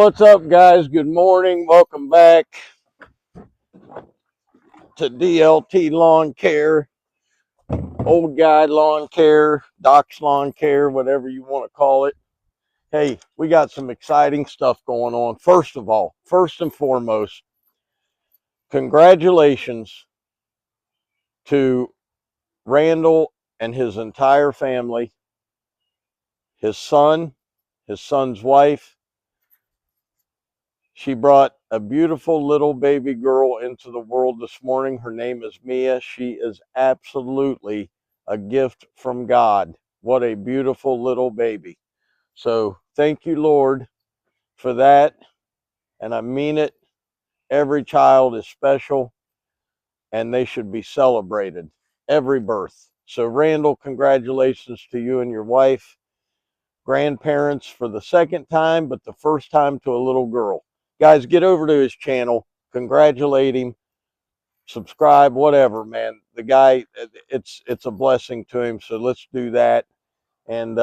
What's up, guys? Good morning. Welcome back to DLT Lawn Care, Old Guy Lawn Care, Doc's Lawn Care, whatever you want to call it. Hey, we got some exciting stuff going on. First of all, first and foremost, congratulations to Randall and his entire family, his son, his son's wife. She brought a beautiful little baby girl into the world this morning. Her name is Mia. She is absolutely a gift from God. What a beautiful little baby. So thank you, Lord, for that. And I mean it. Every child is special and they should be celebrated. Every birth. So Randall, congratulations to you and your wife. Grandparents for the second time, but the first time to a little girl. Guys, get over to his channel, congratulate him, subscribe, whatever, man. The guy, it's a blessing to him, so let's do that. And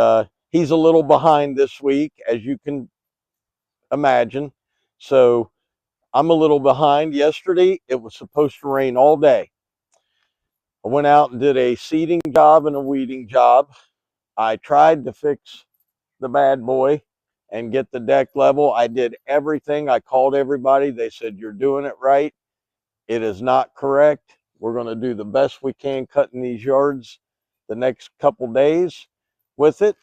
he's a little behind this week, as you can imagine. So I'm a little behind. Yesterday, it was supposed to rain all day. I went out and did a seeding job and a weeding job. I tried to fix the bad boy and get the deck level. I did everything. I called everybody. They said, you're doing it right. It is not correct. We're going to do the best we can cutting these yards the next couple days with it.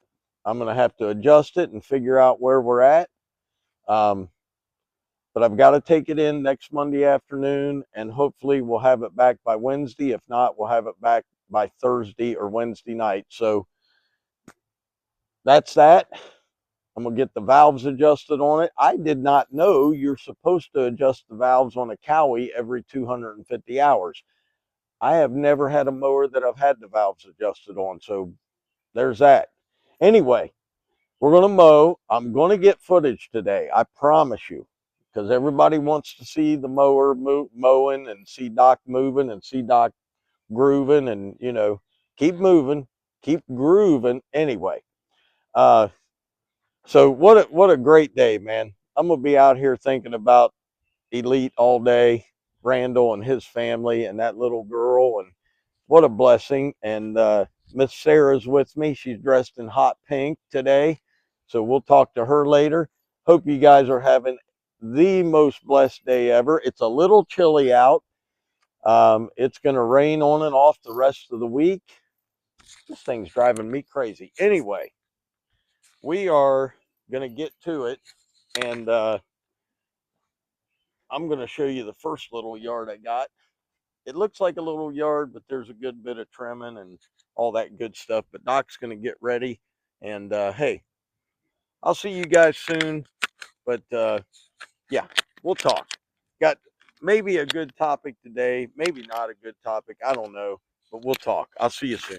I'm going to have to adjust it and figure out where we're at. But I've got to take it in next Monday afternoon, and hopefully we'll have it back by Wednesday. If not, we'll have it back by Thursday or Wednesday night. So that's that. I'm going to get the valves adjusted on it. I did not know you're supposed to adjust the valves on a Cowie every 250 hours. I have never had a mower that I've had the valves adjusted on, so there's that. Anyway, we're going to mow. I'm going to get footage today, I promise you, because everybody wants to see the mower mowing and see Doc moving and see Doc grooving and, you know, keep moving, keep grooving. Anyway, so what a great day, man. I'm going to be out here thinking about Elite all day, Randall and his family and that little girl, and what a blessing. And Miss Sarah's with me. She's dressed in hot pink today, so we'll talk to her later. Hope you guys are having the most blessed day ever. It's a little chilly out. It's going to rain on and off the rest of the week. This thing's driving me crazy. Anyway, we are going to get to it, and I'm going to show you the first little yard I got. It looks like a little yard, but there's a good bit of trimming and all that good stuff. But Doc's going to get ready, and hey, I'll see you guys soon. But yeah, we'll talk. Got maybe a good topic today, maybe not a good topic. I don't know, but we'll talk. I'll see you soon.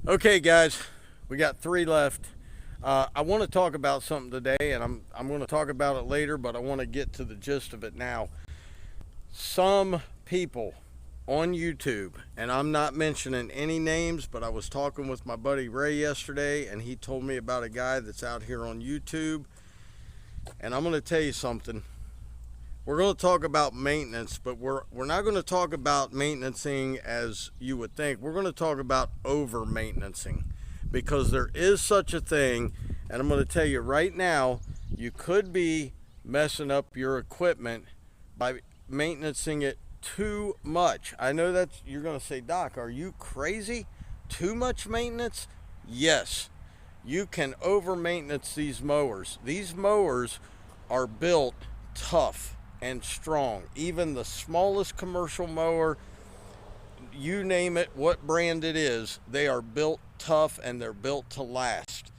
Okay, guys, we got 3 left. I want to talk about something today, and I'm going to talk about it later, but I want to get to the gist of it now. Some people on YouTube, and I'm not mentioning any names, but I was talking with my buddy Ray yesterday, and he told me about a guy that's out here on YouTube. And I'm going to tell you something. We're going to talk about maintenance, but we're not going to talk about maintenancing as you would think. We're going to talk about over maintenancing, because there is such a thing. And I'm going to tell you right now, you could be messing up your equipment by maintaining it too much. I know that you're going to say, Doc, are you crazy? Too much maintenance? Yes. You can over maintenance these mowers. These mowers are built tough and strong. Even the smallest commercial mower, you name it, what brand it is, they are built tough and they're built to last.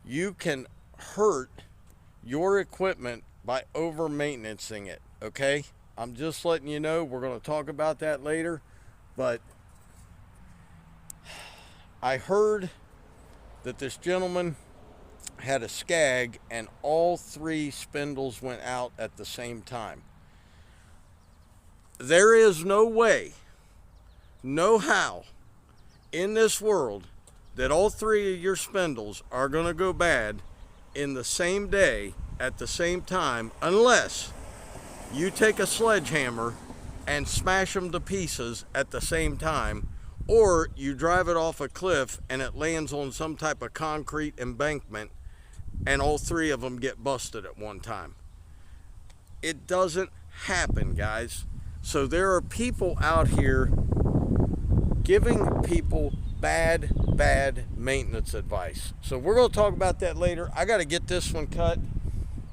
You can hurt your equipment by over maintaining it, okay? I'm just letting you know. We're going to talk about that later, but I heard that this gentleman had a scag and all 3 spindles went out at the same time. There is no way, no how in this world that all 3 of your spindles are going to go bad in the same day at the same time, unless you take a sledgehammer and smash them to pieces at the same time, or you drive it off a cliff and it lands on some type of concrete embankment and all 3 of them get busted at one time. It doesn't happen, guys. So there are people out here giving people bad maintenance advice. So we're going to talk about that later. I got to get this one cut.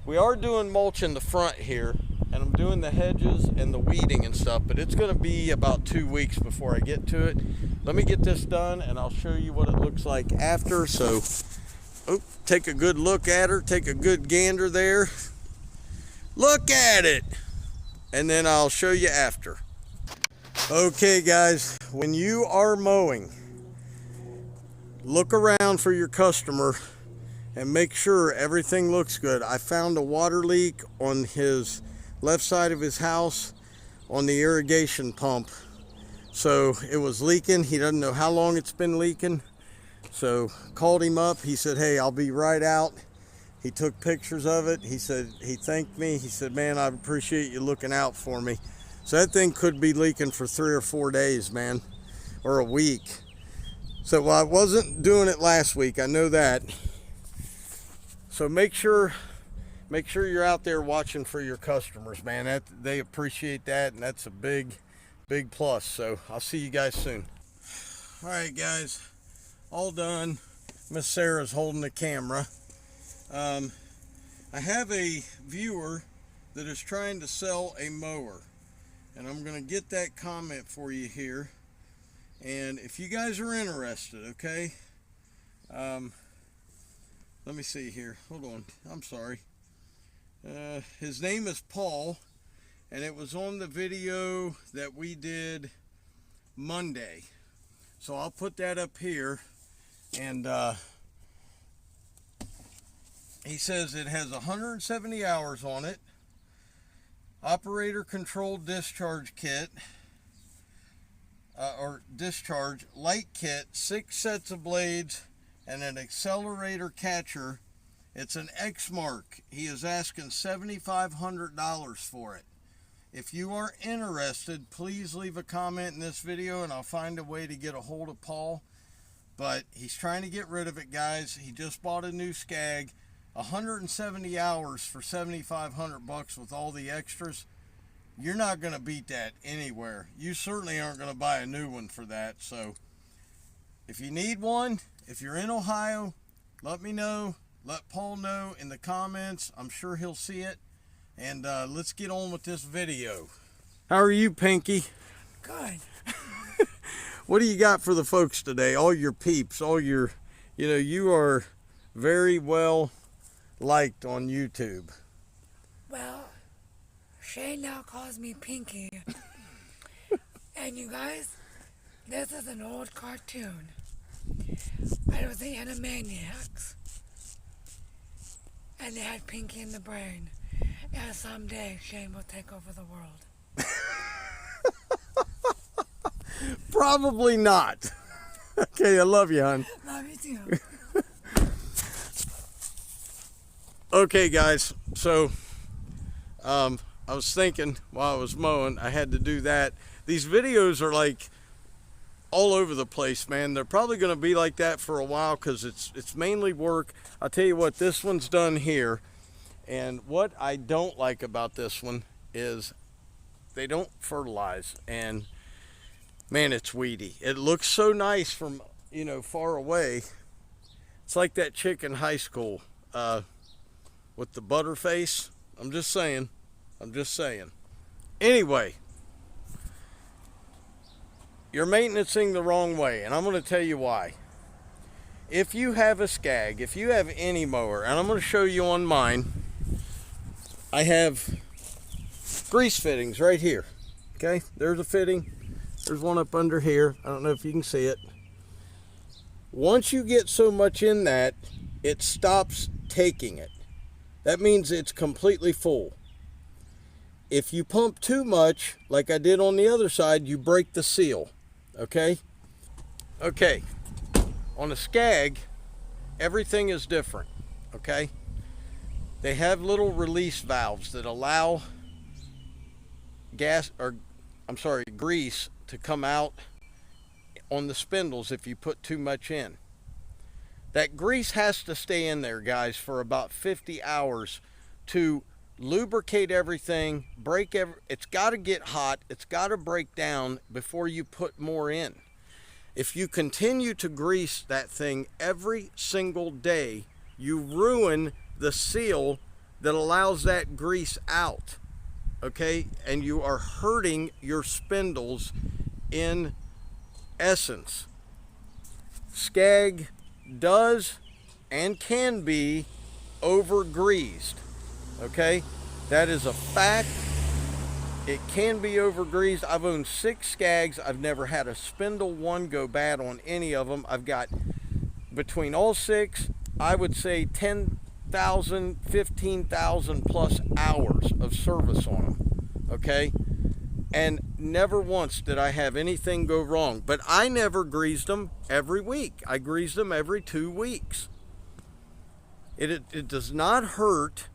We are doing mulch in the front here, and I'm doing the hedges and the weeding and stuff, but it's going to be about 2 weeks before I get to it. Let me get this done and I'll show you what it looks like after. So take a good look at her, take a good gander there. Look at it, and then I'll show you after. Okay, guys, when you are mowing, look around for your customer and make sure everything looks good. I found a water leak on his left side of his house on the irrigation pump. So it was leaking. He doesn't know how long it's been leaking. So called him up. He said, hey, I'll be right out. He took pictures of it. He said, he thanked me. He said, man, I appreciate you looking out for me. So that thing could be leaking for 3 or 4 days, man, or a week. So I wasn't doing it last week. I know that. So make sure you're out there watching for your customers, man. They appreciate that, and that's a big plus. So I'll see you guys soon. All right, guys, all done. Miss Sarah's holding the camera. I have a viewer that is trying to sell a mower, and I'm going to get that comment for you here. And if you guys are interested, okay, let me see here. Hold on. I'm sorry. His name is Paul, and it was on the video that we did Monday. So I'll put that up here. And he says it has 170 hours on it. Operator controlled discharge kit. Or discharge light kit, 6 sets of blades, and an accelerator catcher. It's an X mark. He is asking $7,500 for it. If you are interested, please leave a comment in this video and I'll find a way to get a hold of Paul. But he's trying to get rid of it, guys. He just bought a new Skag. 170 hours for $7,500 with all the extras. You're not going to beat that anywhere. You certainly aren't going to buy a new one for that. So if you need one, if you're in Ohio, let me know. Let Paul know in the comments. I'm sure he'll see it. And let's get on with this video. How are you, Pinky? Good. What do you got for the folks today? All your peeps, all your, you are very well liked on YouTube. Well, Shane now calls me Pinky. And you guys, this is an old cartoon. It was the Animaniacs. And they had Pinky in the brain. And someday Shane will take over the world. Probably not. Okay, I love you, hon. Love you too. Okay, guys, so I was thinking while I was mowing, I had to do that. These videos are like all over the place, man. They're probably going to be like that for a while because it's mainly work. I'll tell you what, this one's done here. And what I don't like about this one is they don't fertilize. And man, it's weedy. It looks so nice from, far away. It's like that chick in high school with the butter face. I'm just saying. Anyway, you're maintaining the wrong way, and I'm going to tell you why. If you have a Skag, if you have any mower, and I'm going to show you on mine, I have grease fittings right here. Okay, there's a fitting. There's one up under here. I don't know if you can see it. Once you get so much in that, it stops taking it. That means it's completely full. If you pump too much, like I did on the other side, you break the seal. Okay? Okay. On a Skag, everything is different. Okay? They have little release valves that allow grease to come out on the spindles if you put too much in. That grease has to stay in there, guys, for about 50 hours to lubricate everything, it's got to get hot, it's got to break down before you put more in. If you continue to grease that thing every single day, you ruin the seal that allows that grease out, okay? And you are hurting your spindles in essence. Skag does and can be over-greased, okay? That is a fact. It can be over-greased. I've owned 6 Skags. I've never had a spindle one go bad on any of them. I've got, between all 6, I would say 10,000, 15,000 plus hours of service on them, okay? And never once did I have anything go wrong. But I never greased them every week. I greased them every 2 weeks. It does not hurt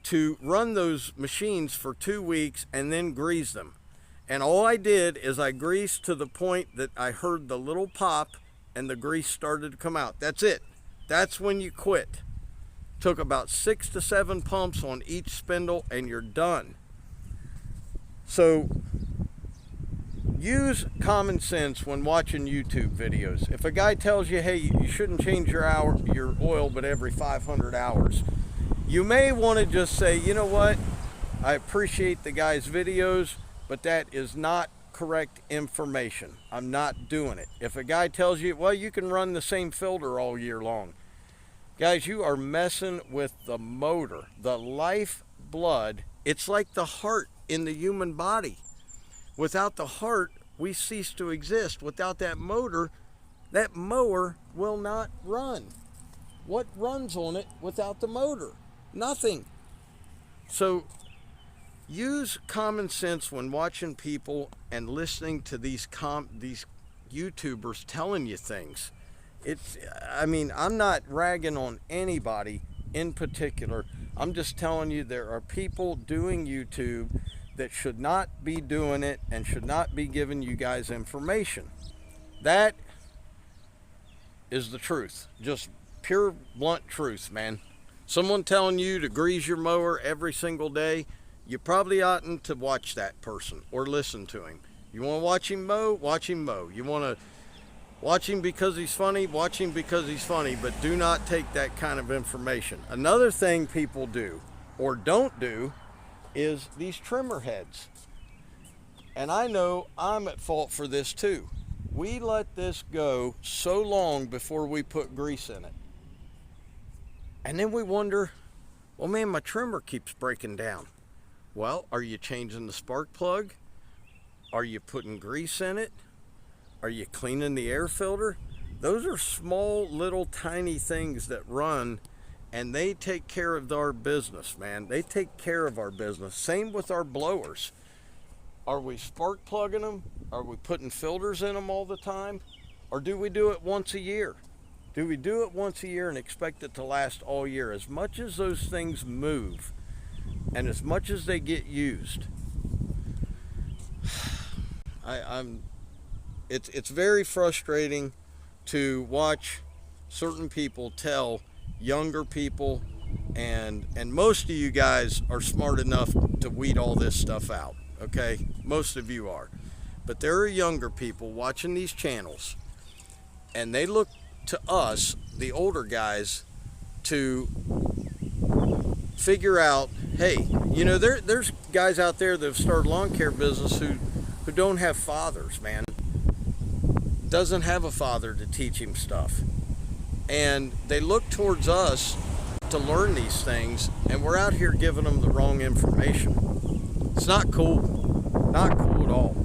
to run those machines for 2 weeks and then grease them. And all I did is I greased to the point that I heard the little pop and the grease started to come out. That's it. That's when you quit. Took about 6 to 7 pumps on each spindle and you're done. So use common sense when watching YouTube videos. If a guy tells you, hey, you shouldn't change your oil but every 500 hours, you may want to just say, you know what, I appreciate the guy's videos, but that is not correct information. I'm not doing it. If a guy tells you, well, you can run the same filter all year long, guys, you are messing with the motor, the lifeblood. It's like the heart in the human body. Without the heart, we cease to exist. Without that motor, that mower will not run. What runs on it without the motor? Nothing. So use common sense when watching people and listening to these YouTubers telling you things. I'm not ragging on anybody in particular. I'm just telling you there are people doing YouTube that should not be doing it and should not be giving you guys information. That is the truth. Just pure, blunt truth, man. Someone telling you to grease your mower every single day, you probably oughtn't to watch that person or listen to him. You want to watch him mow? Watch him mow. You want to watch him because he's funny? Watch him because he's funny, but do not take that kind of information. Another thing people do or don't do is these trimmer heads. And I know I'm at fault for this too. We let this go so long before we put grease in it. And then we wonder, well, man, my trimmer keeps breaking down. Well, are you changing the spark plug? Are you putting grease in it? Are you cleaning the air filter? Those are small, little, tiny things that run, and they take care of our business, man. They take care of our business. Same with our blowers. Are we spark plugging them? Are we putting filters in them all the time? Or do we do it once a year? Do we do it once a year and expect it to last all year? As much as those things move and as much as they get used, it's very frustrating to watch certain people tell younger people, and most of you guys are smart enough to weed all this stuff out, okay? Most of you are. But there are younger people watching these channels, and they look to us, the older guys, to figure out, hey, you know, there's guys out there that have started lawn care business who don't have fathers, man. Doesn't have a father to teach him stuff. And they look towards us to learn these things, and we're out here giving them the wrong information. It's not cool. Not cool at all.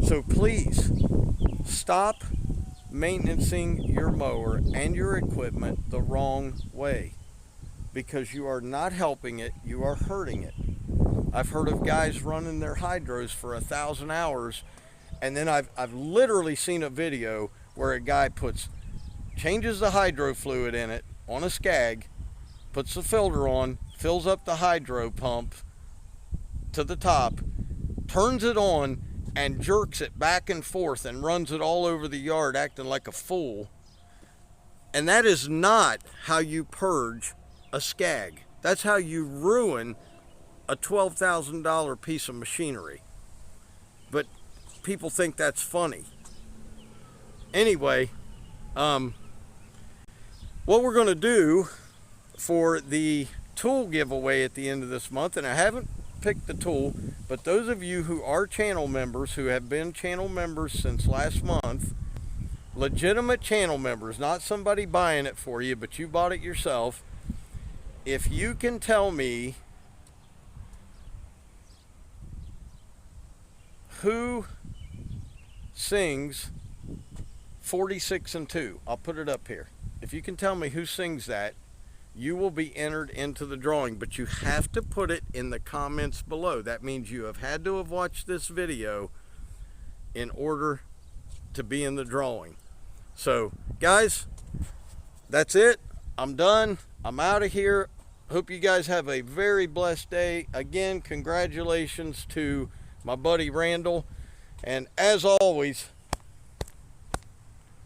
So please, stop maintaining your mower and your equipment the wrong way, because you are not helping it, you are hurting it. I've heard of guys running their hydros for 1,000 hours, and then I've literally seen a video where a guy changes the hydro fluid in it on a Skag, puts the filter on, fills up the hydro pump to the top, turns it on, and jerks it back and forth and runs it all over the yard acting like a fool. And that is not how you purge a Skag. That's how you ruin a $12,000 piece of machinery. But people think that's funny. Anyway, what we're going to do for the tool giveaway at the end of this month, and I haven't picked the tool, but those of you who are channel members, who have been channel members since last month, legitimate channel members, not somebody buying it for you, but you bought it yourself, if you can tell me who sings 46 and 2, I'll put it up here. If you can tell me who sings that, you will be entered into the drawing, but you have to put it in the comments below. That means you have had to have watched this video in order to be in the drawing. So, guys, that's it. I'm done. I'm out of here. Hope you guys have a very blessed day. Again, congratulations to my buddy Randall. And as always,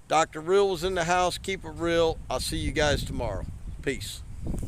Dr. Real is in the house. Keep it real. I'll see you guys tomorrow. Peace.